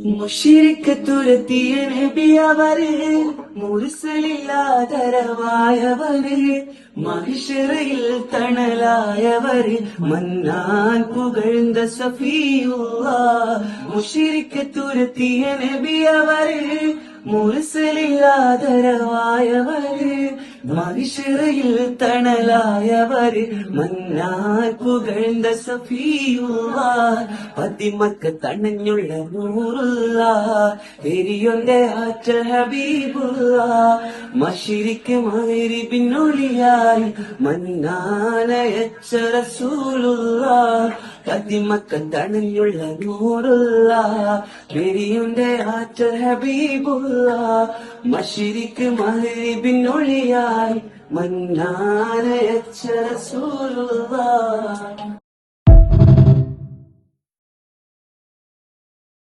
മുഷിരിക്ക് തുരത്തിയ നബി അവര്, മുർസലില്ലാതരവായവര്, മഹിഷറയിൽ തണലായവര്, മന്നാൻ പുകഴ്ந்த സഫിയുള്ളാ. മുഷിരിക്ക് തുരത്തിയ നബി അവര്, മുർസലില്ലാതരവായവര്, മഹിഷറയിൽ തണലായവര്, മന്നാൻ പുകഴ്ந்த സഫിയുള്ളാ. പതിമക്ക് തണഞ്ഞുള്ള നൂറുള്ള പെരിയൊന്റെ ആറ്റൽ ഹബീബുള്ള. മശരിക്ക് മഗ്രിബിനൊളിയായി മന്നാനയച്ച റസൂലുള്ള. പതിമക്ക് തണഞ്ഞുള്ള നൂറുള്ള പെരിയൊന്റെ ആറ്റൽ ഹബീബുള്ള. മശരിക്ക് മഗ്രിബിനൊളിയായി മന്നാനയച്ച റസൂലുള്ള.